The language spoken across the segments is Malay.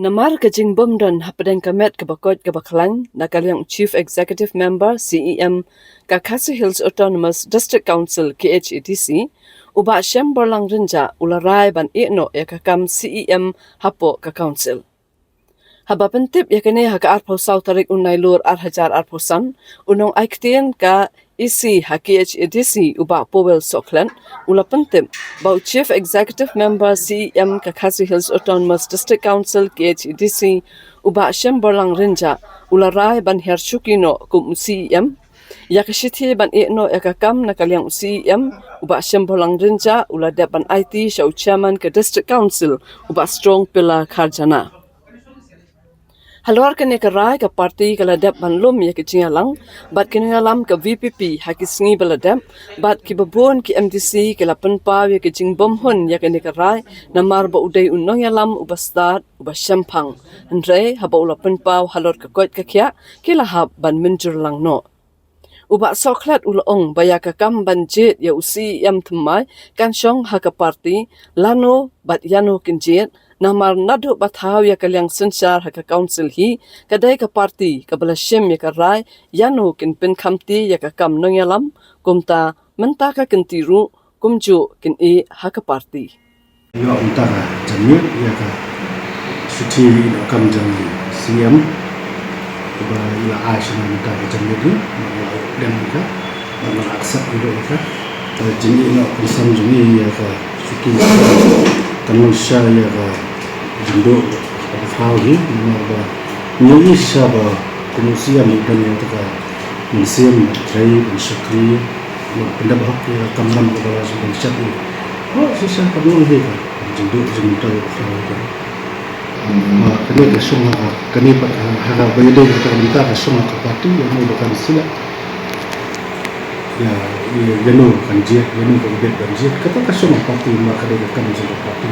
Namar kajing bomdon hapadeng kamet kabakot kabaklang nakalyang Chief Executive Member CEM Kakasi Hills Autonomous District Council KHEDC uba siyam borlang rinja ularay ban ino yakakam CEM hapo ka council. Haba pentip yakane haka arpo saw tarik unay lur arhajar arposan unong aiktian ka isi ha KHEDC uba Powell Soklan ula pentip bau Chief Executive Member CEM Kakasi Hills Autonomous District Council KHEDC uba siyam borlang rinja ularay ban hershukino kum CEM yakashiti ban ino yakakam nakalyang CEM uba siyam borlang rinja ula depan IT shaw chairman ka District Council uba strong pillar kharjana. Halwar kene ka rai ka parti ka ladap banlum ya ki cingalang bat kene alam ka VPP hakisngi baladap bat ki babon ki MDC ki lapan paw ya ki jingbom hun ya kene ka rai namar ba uday unong yalam ubastad ubasyampang andre haba ulapan paw halor ka koit ka kya ki lahab ban minjur lang no. Uba soklat ulaong bayaka kam banjit ya usi yam thumai kan syong haka parti lano bat yano kinjit namar nadu bathaw ya kalyang sensar haka council hi kadai ka parti ka balashim ya karai yano kin pin khamti ya ka kam nongyalam kumta menta ka kintiru kumju kin e haka parti yo unta jamit ya ka suci no kam jam siam ba ila aisha na ka jamit ni dan ka ma aksak ido ka jini no kusam jini ya ka suki kanusha ya ka jindo fawi ba ni shaba kumusia mudan yang taka museum trai shakri pendab hak ya kamram ko ba so chakri oh sisa kamu he ka jindo jindo fawi ka kani ka sunga kani pa haga bayde ka minta ka sunga ka pati yang mo kan sila ya yano kanjia yano ko bet kanjia kata ka sunga pati ma ka de kan jindo pati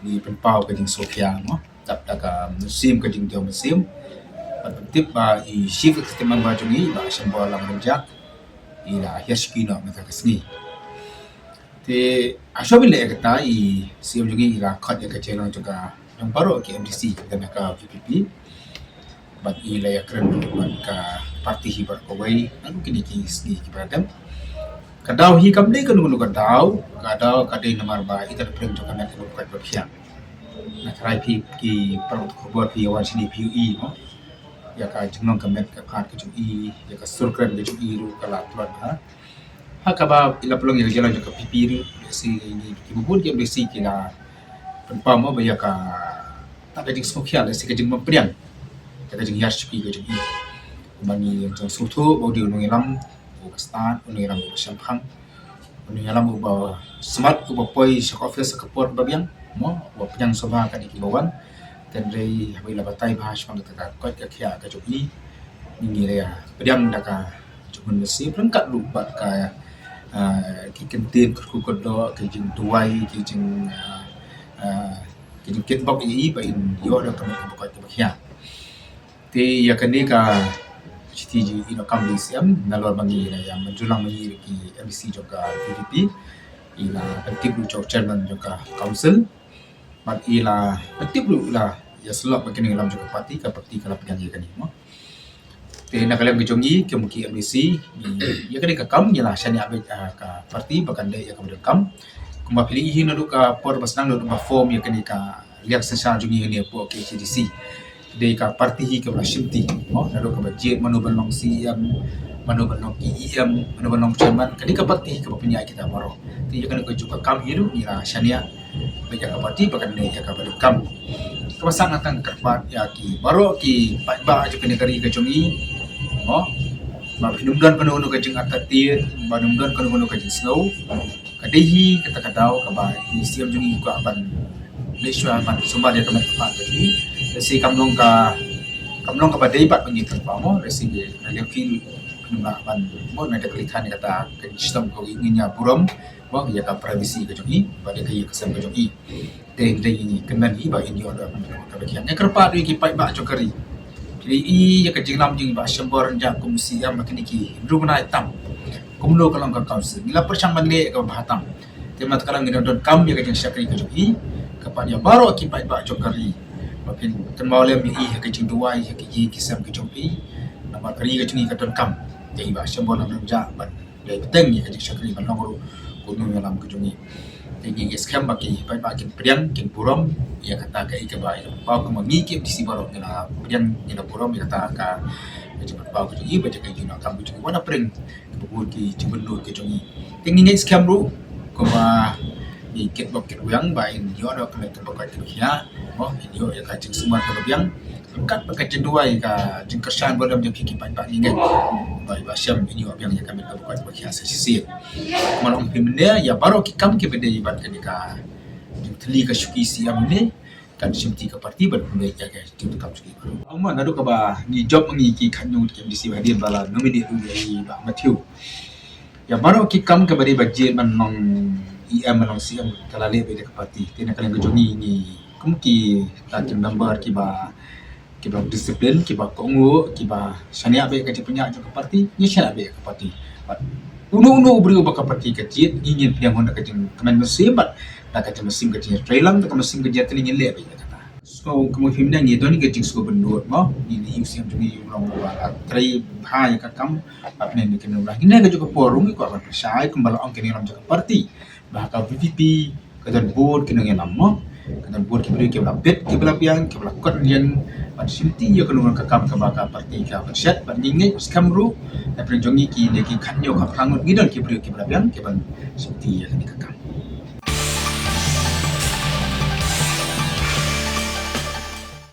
di penpau kajing Sofia no tap daga musim kajing dia musim tip ba I shift keteman bajungi ba syambol lang rejak ila hiaskino mata kasni te ashobil le kata I siam jungi ila khat ya kacelo juga yang baru ke MDC dan ka PPP bat ila ya kren ka parti hibar ko wai anu kini ki sni ki badam kadau hi kamde kan gunu kadau kadai namar ba ita prem to kana ko kat berfiak na try ki perut ko buat pi wan sini PUE no ya ka jenong kamet ka phat ka jui ya ka surkran ka jui ru ka latwan ha ka ba ila pelong ya jalan ka PP ru si ni ki bubun ki besi ki la penpa mo ba ya ka tak ka jing smokia le si ka jing mempriang ya ka jing yas ki ka jui bani yang sutu bo di unung ilam Pakistan unung ilam Syampang unung ilam ba smart ba poi sa office ka port ba biang mo wa penyang soba ka di kibawan dan rei habila batai bahas pang ka kot ka khia ka jogi ni re ya pediam da ka jumun besi perangkat lupa ka ki kentin ku kodo ki jing tuai ki jing kit bok I ba in yo da ka kot ka khia te ya kani ka CTG ino kambi siam nalor bangi na yang menjulang mengi ki MDC juga PPP ila penting untuk chairman juga council mat ila penting ila ya selok begini dalam juga parti ka parti kala penyanyi kan mo te na kalam kejongi ke muki MDC ya kani ka kam ya shani abe ka parti bakan de ya ka kam kuma pilih hin do ka por basnang do ba form ya kani ka liak sesal jungi ni po ke CDC de ka parti hi ka shimti mo na do ka budget manuban long CM manuban long EM manuban long chairman kani ka parti ka penyanyi kita maro te ya kani ka juga kam hiru ni la shania baca parti bahkan ne ya ka kam kawasan natang kerpat ya ki baro ki ba aja ke negeri ke jongi mo ba pinumdan penuh ke jeng atatir ba numdan penuh ke jeng snow kadehi kata kadau ka ba siam jongi ko aban leswa ban sumba dia teman tempat jadi resi kamlong ka ba dei bat bangi tanpa mo resi dia leki penumlah ban mo na deklikan kata ke sistem ko inginya buram mo ya ka privacy ke jongi ba de ke kesam ke jongi te ini kenan hi ba ini ada ka bagian ya kerpa du ki pai ba chokari jadi ya ka jinglam jing ba syambor jang komisi yang makin ki rumna hitam kumlo kalang ka council nila perchang banle ka bahatam te mat kalang ngidon kam ya ka jing syakri ka jogi kepada baru akibat Pak Jokari makin kenal yang i ke cingtuai ke ji kisam ke jompi nama kari ke cungi ke kam jadi ba syambol nang ja ban dari peteng ni ke syakri ban nongru kunung dalam ke jungi jadi scam bagi kin priang kin purom ya kata ke ike ba pa ko mami ke disi baru na priang ina purom ya kata ka cepat pa ke jungi ba ke juna kam ke jungi wana pring buku ki cibendu ke jungi tinggi scam ru ko ba di kit bok kit uyang ba in yo do kena tempat ke kia oh yo ya ka cing semua ke biang kat pakai cenduai ka cing kersan bodam je kiki pak ni ngai ba ba syam ini yo biang ya kami ke bukan ke kia sisi malong pimne ya baru ki kam ke bede ibat ke ka teli ka syuki siam ni kan simti ke parti ber pembe ya ke tim kam syuki baru amma nadu ka ba ni job ngi ki kanyu ke di siwa dia bala no medi du ya ba Matthew ya baru ki kam ke bede budget man nong IM menong siam kalale beda parti tina kalian kejoni ni kumki takin number kiba disiplin kiba kongo kiba sania be ke punya ke parti ni sania be ke parti unu beri ke parti kecil ingin yang honda ke kemen mesin bat nak ke mesin kecil trailang ke mesin kecil telingin le be kata so kamu himna ni doni ke jing bendut mo ini usiam juni ulong ba trai ha ya kam apne ni kena ulah ini ke juga forum ko akan percaya kembali ong kini ram ke parti bahkan VVP kedan board kena yang lama kedan board kibri kibla bet kibla piang kibla kot yang pada simti ya kena kakam ke baka parti ka persyat bandingai skamru dan jongi ki lagi kanyo ka prangut ngidon kibri kibla piang kiban simti ya kena kakam